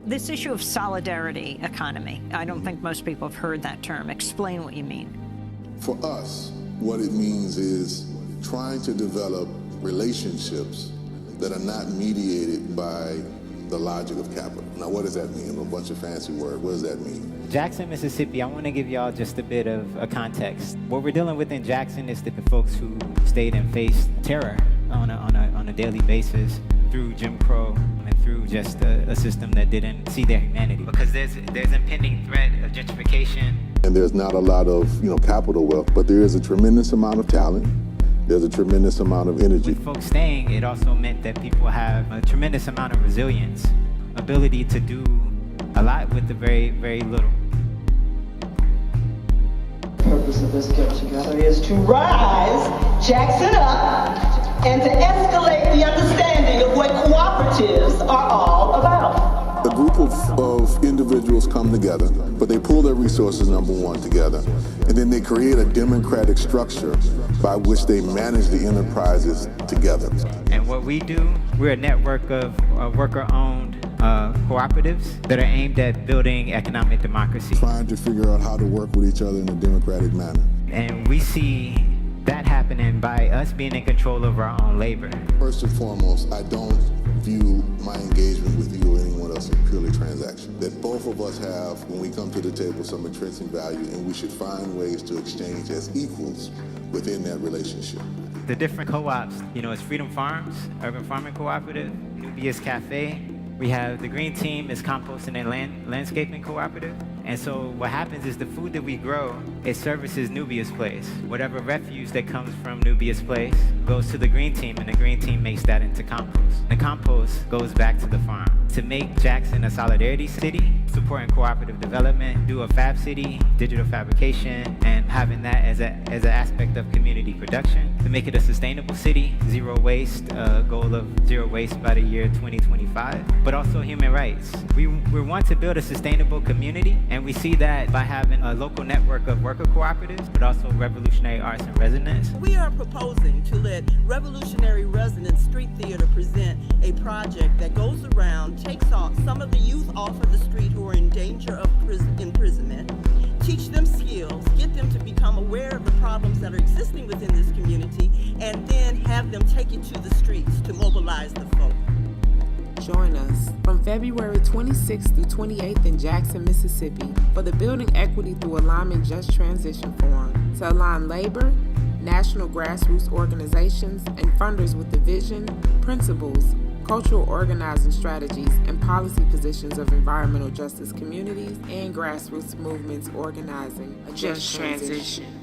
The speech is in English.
This issue of solidarity economy, I don't think most people have heard that term. Explain what you mean. For us, what it means is trying to develop relationships that are not mediated by the logic of capital. Now, what does that mean? A bunch of fancy words. What does that mean? Jackson, Mississippi, I want to give y'all just a bit of a context. What we're dealing with in Jackson is the folks who stayed and faced terror on a daily basis through Jim Crow and through just a system that didn't see their humanity. Because there's impending threat of gentrification. And there's not a lot of, capital wealth, but there is a tremendous amount of talent. There's a tremendous amount of energy. With folks staying, it also meant that people have a tremendous amount of resilience, ability to do a lot with the very, very little. The purpose of this get-together is to rise Jackson up and to escalate the understanding of what cooperatives are all about. A group of individuals come together, but they pull their resources, number one, together, and then they create a democratic structure by which they manage the enterprises together. And what we do, we're a network of worker-owned cooperatives that are aimed at building economic democracy. Trying to figure out how to work with each other in a democratic manner. And we see that happening by us being in control of our own labor. First and foremost, I don't view my engagement with you or anyone else as purely transactional. That both of us have, when we come to the table, some intrinsic value, and we should find ways to exchange as equals within that relationship. The different co-ops, it's Freedom Farms, Urban Farming Cooperative, Nubius Cafe. We have the Green Team is Composting and Landscaping Cooperative. And so what happens is the food that we grow, it services Nubius Place. Whatever refuse that comes from Nubius Place goes to the Green Team, and the Green Team makes that into compost. The compost goes back to the farm. To make Jackson a solidarity city, supporting cooperative development, do a fab city, digital fabrication, and having that as an aspect of community production. To make it a sustainable city, zero waste, goal of zero waste by the year 2025, but also human rights. We want to build a sustainable community, and we see that by having a local network of worker cooperatives, but also Revolutionary Arts and Resonance. We are proposing to let Revolutionary Resonance Street Theater present a project that goes around, takes off some of the youth off of the street who are in danger of imprisonment, teach them skills, get them to become aware of the problems that are existing within this community, and then have them take it to the streets to mobilize the folk. Join us from February 26th through 28th in Jackson, Mississippi for the Building Equity Through Alignment Just Transition Forum to align labor, national grassroots organizations, and funders with the vision, principles, cultural organizing strategies, and policy positions of environmental justice communities and grassroots movements organizing a just transition.